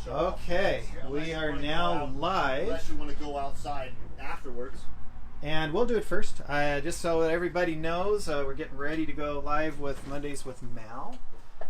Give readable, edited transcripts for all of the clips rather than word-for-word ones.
Okay, we are now live. Unless you want to go outside afterwards. And we'll do it first. Just so that everybody knows, we're getting ready to go live with Mondays with Mal.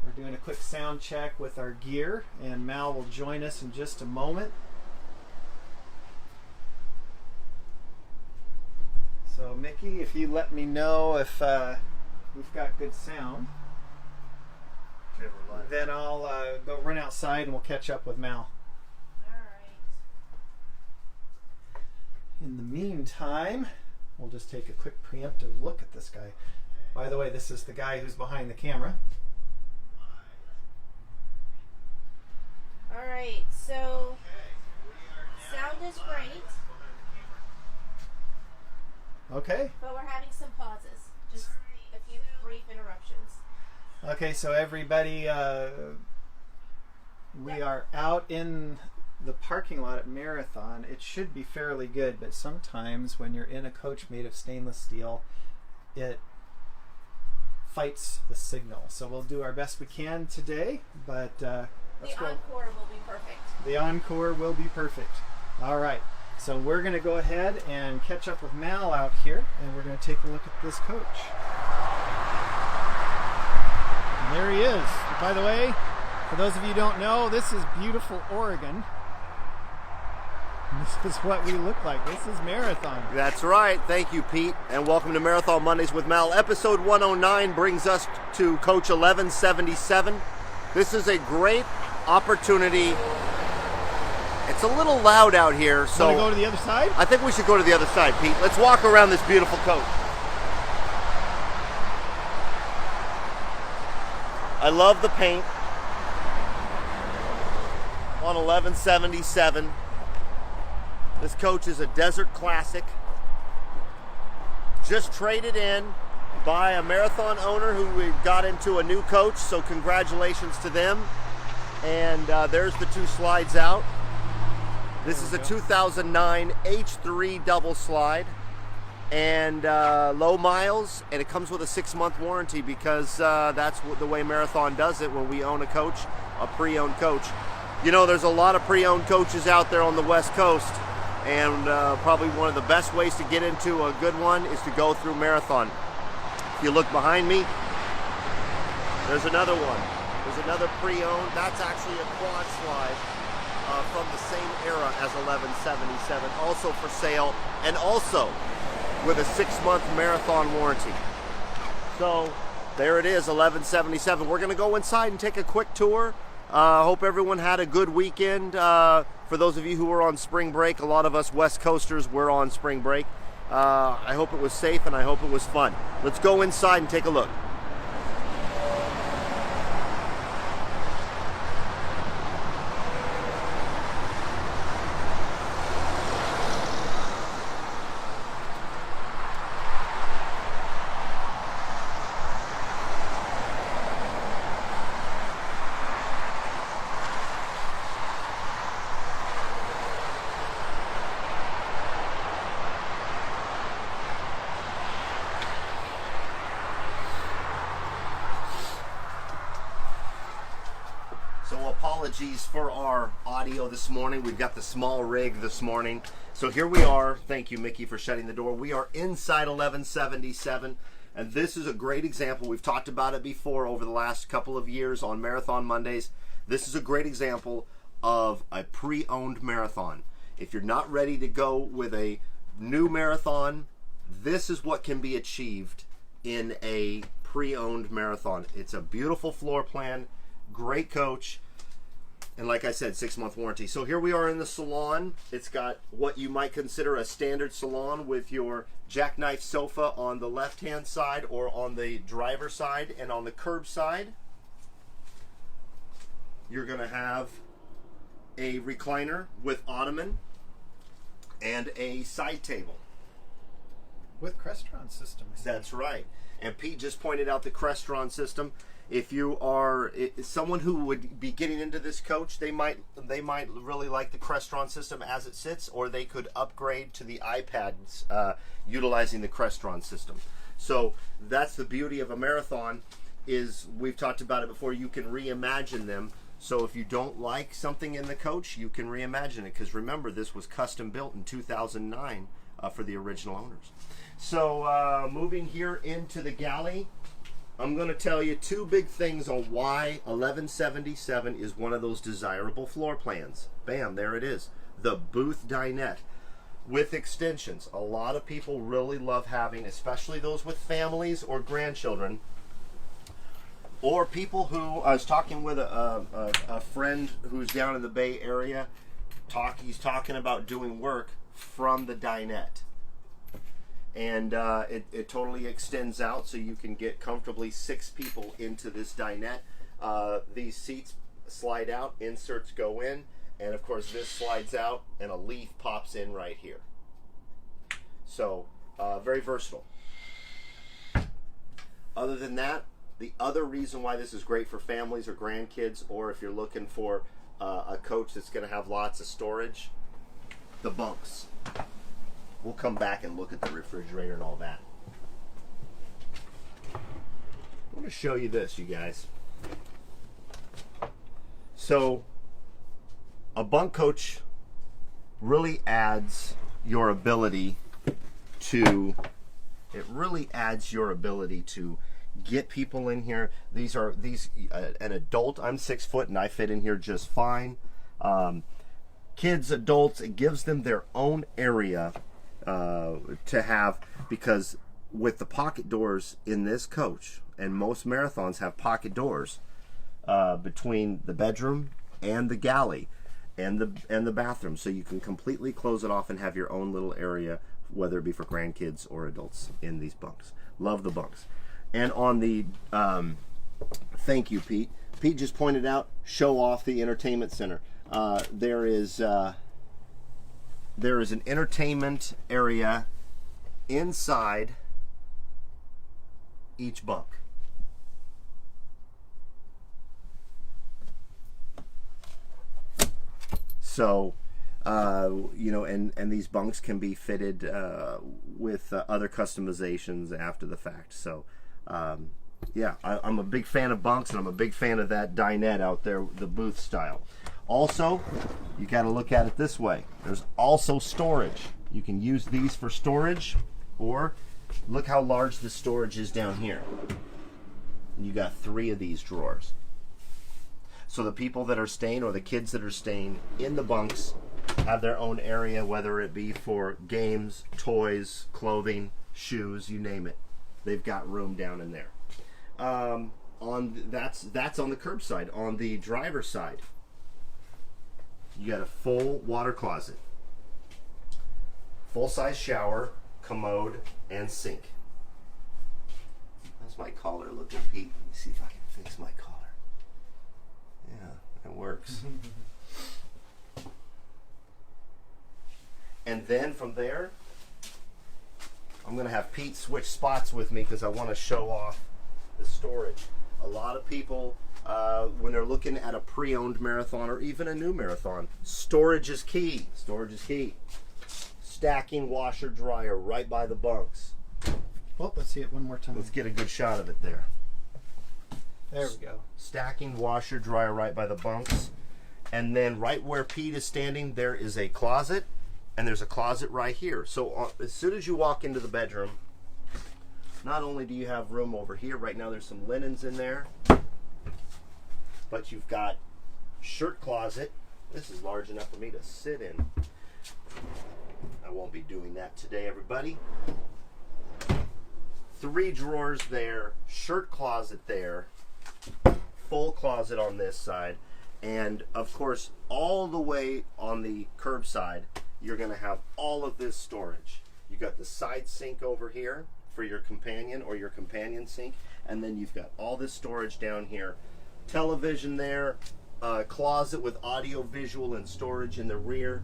We're doing a quick sound check with our gear, and Mal will join us in just a moment. So, Mickey, if you let me know if we've got good sound, then I'll go run outside and we'll catch up with Mal. Alright. In the meantime, we'll just take a quick preemptive look at this guy. By the way, this is the guy who's behind the camera. Alright, so sound is great. Okay. But we're having some pauses. Just a few brief interruptions. Okay, so everybody, we are out in the parking lot at Marathon. It should be fairly good, but sometimes when you're in a coach made of stainless steel, it fights the signal. So we'll do our best we can today, but let's go. The encore will be perfect. The encore will be perfect. All right, so we're going to go ahead and catch up with Mal out here, and we're going to take a look at this coach. And there he is. By the way, for those of you who don't know, this is beautiful Oregon. This is what we look like. This is Marathon. That's right. Thank you, Pete. And welcome to Marathon Mondays with Mal. Episode 109 brings us to Coach 1177. This is a great opportunity. It's a little loud out here, so Want to go to the other side? I think we should go to the other side, Pete. Let's walk around this beautiful coach. I love the paint on 1177. This coach is a desert classic. Just traded in by a Marathon owner who we got into a new coach, so congratulations to them. And there's the two slides out. This is a 2009 H3 double slide and low miles, and it comes with a 6-month warranty because that's the way Marathon does it when we own a coach, a pre-owned coach. You know, there's a lot of pre-owned coaches out there on the West Coast, and probably one of the best ways to get into a good one is to go through Marathon. If you look behind me, there's another one. There's another pre-owned. That's actually a quad slide from the same era as 1177, also for sale, and also with a 6-month Marathon warranty. So there it is, 1177. We're going to go inside and take a quick tour. Hope everyone had a good weekend. For those of you who were on spring break, a lot of us West Coasters were on spring break. I hope it was safe and I hope it was fun. Let's go inside and take a look. Apologies for our audio this morning. We've got the small rig this morning. So here we are. Thank you, Mickey, for shutting the door. We are inside 1177, and this is a great example. We've talked about it before over the last couple of years on Marathon Mondays. This is a great example of a pre-owned Marathon. If you're not ready to go with a new Marathon, this is what can be achieved in a pre-owned Marathon. It's a beautiful floor plan, great coach, and like I said, 6-month warranty. So here we are in the Salon. It's got what you might consider a standard Salon with your jackknife sofa on the left-hand side or on the driver's side, and on the curb side, you're going to have a recliner with ottoman and a side table. With Crestron system. That's right. And Pete just pointed out the Crestron system. If you are someone who would be getting into this coach, they might really like the Crestron system as it sits, or they could upgrade to the iPads utilizing the Crestron system. So that's the beauty of a Marathon, is we've talked about it before, you can reimagine them So if you don't like something in the coach, you can reimagine it, because remember, this was custom built in 2009 for the original owners. So moving here into the Galley, I'm going to tell you two big things on why 1177 is one of those desirable floor plans. Bam, there it is. The booth dinette with extensions. A lot of people really love having, especially those with families or grandchildren, or people who, I was talking with a friend who's down in the Bay Area, he's talking about doing work from the dinette. And it totally extends out, so you can get comfortably 6 people into this dinette. These seats slide out, inserts go in, and of course this slides out and a leaf pops in right here. So very versatile. Other than that, the other reason why this is great for families or grandkids, or if you're looking for a coach that's going to have lots of storage, the bunks. We'll come back and look at the refrigerator and all that. I want to show you this, you guys. So, a bunk coach really adds your ability to, get people in here. An adult, I'm 6 foot and I fit in here just fine. Kids, adults, it gives them their own area to have, because with the pocket doors in this coach, and most marathons have pocket doors between the bedroom and the galley and the bathroom, so you can completely close it off and have your own little area, whether it be for grandkids or adults in these bunks. Love the bunks. And on the thank you, Pete. Pete just pointed out, show off the entertainment center. There is an entertainment area inside each bunk. So, and these bunks can be fitted with other customizations after the fact. So, yeah, I'm a big fan of bunks, and I'm a big fan of that dinette out there, the booth style. Also, you got to look at it this way. There's also storage. You can use these for storage, or look how large the storage is down here. You got 3 of these drawers. So the people that are staying, or the kids that are staying in the bunks, have their own area, whether it be for games, toys, clothing, shoes, you name it. They've got room down in there. That's on the curbside. On the driver's side, you got a full water closet, full-size shower, commode, and sink. How's my collar looking, Pete? Let me see if I can fix my collar. Yeah, it works. And then from there, I'm going to have Pete switch spots with me, because I want to show off the storage. A lot of people, when they're looking at a pre-owned marathon or even a new marathon, storage is key. Storage is key. Stacking washer dryer right by the bunks. Well, let's see it one more time. Let's get a good shot of it there. There we go. Stacking washer dryer right by the bunks. And then right where Pete is standing, there is a closet, and there's a closet right here. So as soon as you walk into the bedroom, not only do you have room over here, right now there's some linens in there, but you've got shirt closet. This is large enough for me to sit in. I won't be doing that today, everybody. 3 drawers there, shirt closet there, full closet on this side, and of course all the way on the curb side, you're going to have all of this storage. You got the side sink over here for your companion or your companion sink, and then you've got all this storage down here. Television there, closet with audio, visual, and storage in the rear.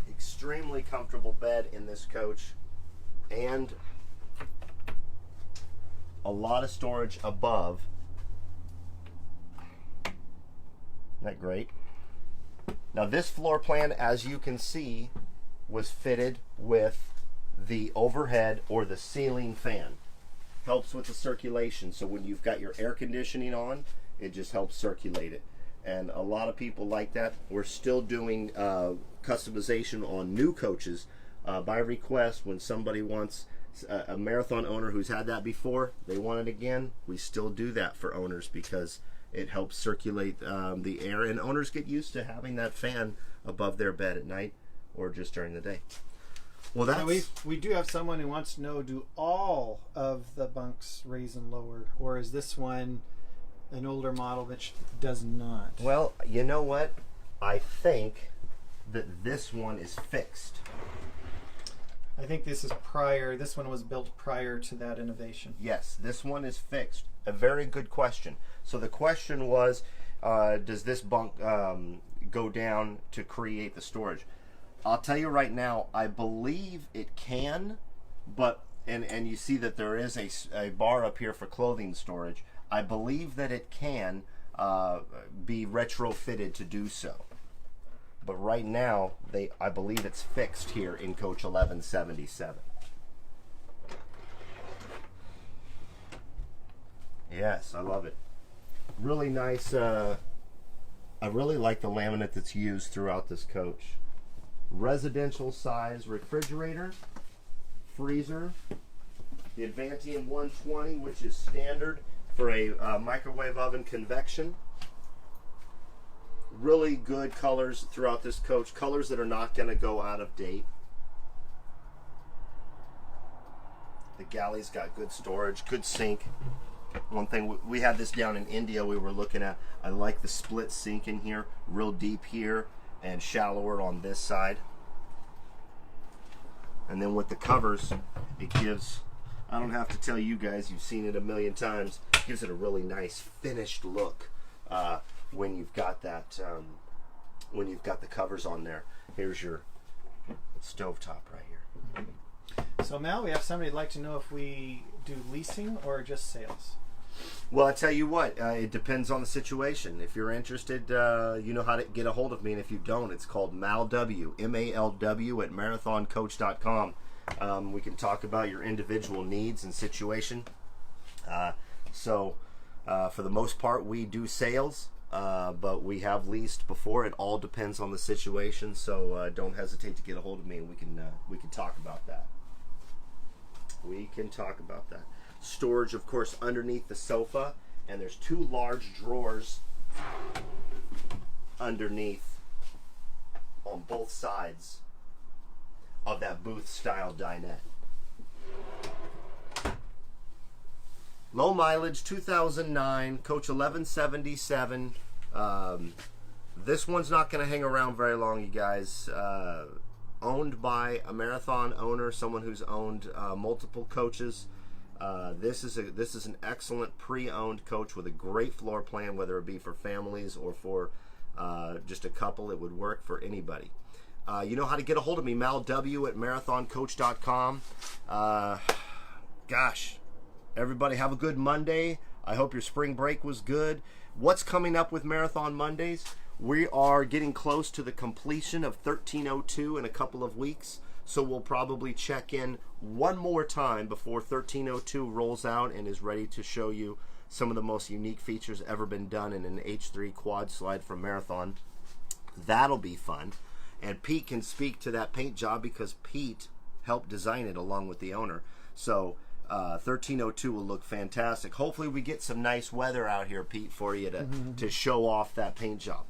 Extremely comfortable bed in this coach, and a lot of storage above. Isn't that great? Now this floor plan, as you can see, was fitted with the overhead or the ceiling fan. helps with the circulation. So when you've got your air conditioning on, it just helps circulate it. And a lot of people like that. We're still doing customization on new coaches by request. When somebody wants a Marathon owner who's had that before, they want it again, we still do that for owners because it helps circulate the air, and owners get used to having that fan above their bed at night or just during the day. Well, that's... Now we do have someone who wants to know, do all of the bunks raise and lower, or is this one an older model that does not? Well, you know what? I think that this one is fixed. I think this is prior. This one was built prior to that innovation. Yes, this one is fixed. A very good question. So the question was, does this bunk go down to create the storage? I'll tell you right now, I believe it can, but and you see that there is a bar up here for clothing storage. I believe that it can be retrofitted to do so. But right now, I believe it's fixed here in Coach 1177. Yes, I love it. Really nice. I really like the laminate that's used throughout this coach. Residential size refrigerator, freezer, the Advantium 120, which is standard for a microwave oven convection. Really good colors throughout this coach, colors that are not going to go out of date. The Galley's got good storage, good sink. One thing, we had this down in India we were looking at. I like the split sink in here, real deep here and shallower on this side. And then with the covers, it gives, I don't have to tell you guys, you've seen it a million times, it gives it a really nice finished look when you've got that, when you've got the covers on there. Here's your stovetop right here. So Mal, we have somebody who'd like to know if we do leasing or just sales. Well, I tell you what, it depends on the situation. If you're interested, you know how to get a hold of me, and if you don't, it's called MALW, M-A-L-W at marathoncoach.com. We can talk about your individual needs and situation. So for the most part, we do sales, but we have leased before. It all depends on the situation, so don't hesitate to get a hold of me, and we can talk about that. We can talk about that. Storage, of course, underneath the sofa, and there's two large drawers underneath on both sides of that booth-style dinette. Low mileage, 2009, Coach 1177. This one's not going to hang around very long, you guys. Owned by a Marathon owner, someone who's owned multiple coaches. This is an excellent pre-owned coach with a great floor plan, whether it be for families or for just a couple. It would work for anybody. You know how to get a hold of me, MalW at marathoncoach.com. Gosh, everybody have a good Monday. I hope your spring break was good. What's coming up with Marathon Mondays? We are getting close to the completion of 1302 in a couple of weeks, so we'll probably check in one more time before 1302 rolls out and is ready to show you some of the most unique features ever been done in an H3 quad slide from Marathon. That'll be fun. And Pete can speak to that paint job because Pete helped design it along with the owner. So 1302 will look fantastic. Hopefully we get some nice weather out here, Pete, for you to show off that paint job.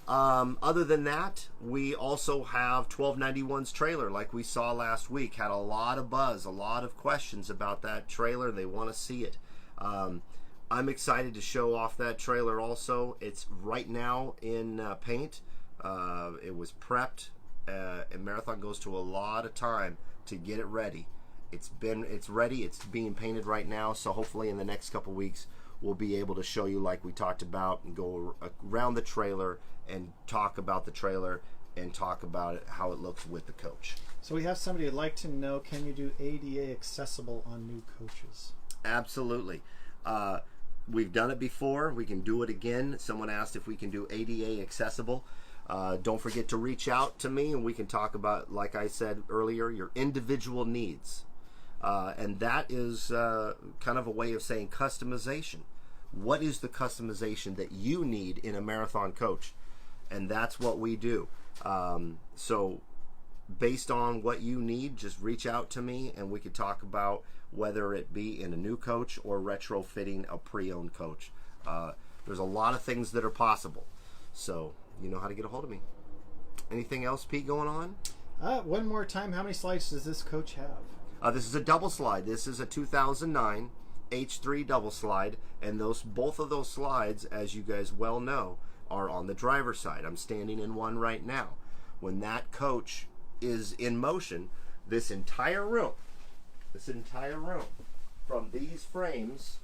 Other than that, we also have 1291's trailer, like we saw last week. Had a lot of buzz, a lot of questions about that trailer. They want to see it. I'm excited to show off that trailer also. It's right now in paint. It was prepped, and Marathon goes to a lot of time to get it ready. It's ready. It's being painted right now, so hopefully in the next couple weeks we'll be able to show you, like we talked about, and go around the trailer and talk about the trailer and talk about it, how it looks with the coach. So we have somebody who'd like to know, can you do ADA accessible on new coaches? Absolutely. We've done it before. We can do it again. Someone asked if we can do ADA accessible. Don't forget to reach out to me and we can talk about, like I said earlier, your individual needs. And that is kind of a way of saying customization. What is the customization that you need in a marathon coach? And that's what we do. So based on what you need, just reach out to me and we could talk about whether it be in a new coach or retrofitting a pre-owned coach. There's a lot of things that are possible. So you know how to get a hold of me. Anything else, Pete, going on? One more time, how many slides does this coach have? This is a double slide. This is a 2009 H3 double slide, and both of those slides, as you guys well know, are on the driver's side. I'm standing in one right now. When that coach is in motion, this entire room, from these frames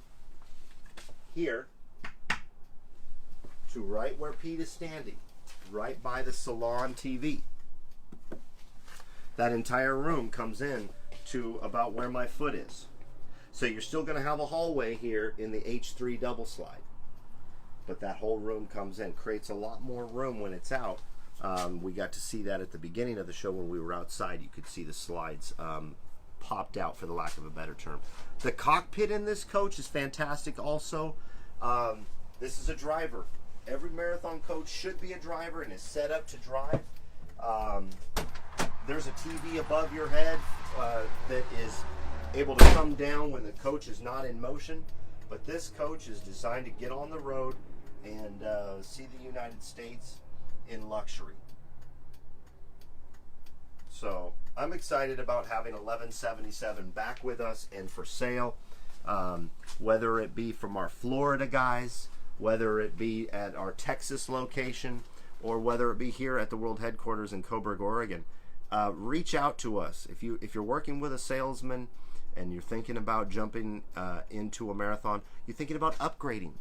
here to right where Pete is standing, right by the Salon TV, that entire room comes in to about where my foot is. So you're still going to have a hallway here in the H3 double slide, but that whole room comes in, creates a lot more room when it's out. We got to see that at the beginning of the show when we were outside. You could see the slides popped out, for the lack of a better term. The cockpit in this coach is fantastic also. This is a driver. Every marathon coach should be a driver and is set up to drive. There's a TV above your head that is able to come down when the coach is not in motion. But this coach is designed to get on the road and see the United States in luxury. So I'm excited about having 1177 back with us and for sale. Whether it be from our Florida guys, whether it be at our Texas location, or whether it be here at the world headquarters in Coburg, Oregon. Reach out to us. If you're working with a salesman and you're thinking about jumping into a marathon, you're thinking about upgrading,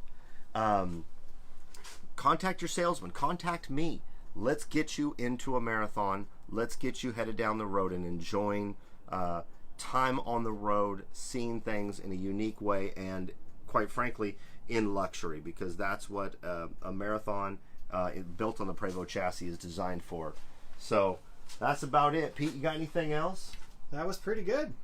contact your salesman. Contact me. Let's get you into a marathon. Let's get you headed down the road and enjoying time on the road, seeing things in a unique way, and quite frankly, in luxury, because that's what a marathon built on the Prevost chassis is designed for. So that's about it. Pete, you got anything else? That was pretty good.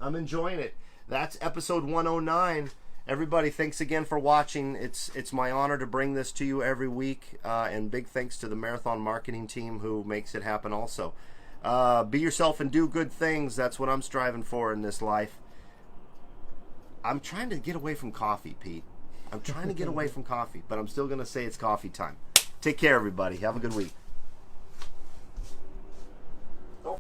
I'm enjoying it. That's episode 109. Everybody, thanks again for watching. It's my honor to bring this to you every week, and big thanks to the Marathon marketing team who makes it happen also. Be yourself and do good things. That's what I'm striving for in this life. I'm trying to get away from coffee, Pete. I'm trying to get away from coffee, but I'm still going to say it's coffee time. Take care, everybody. Have a good week.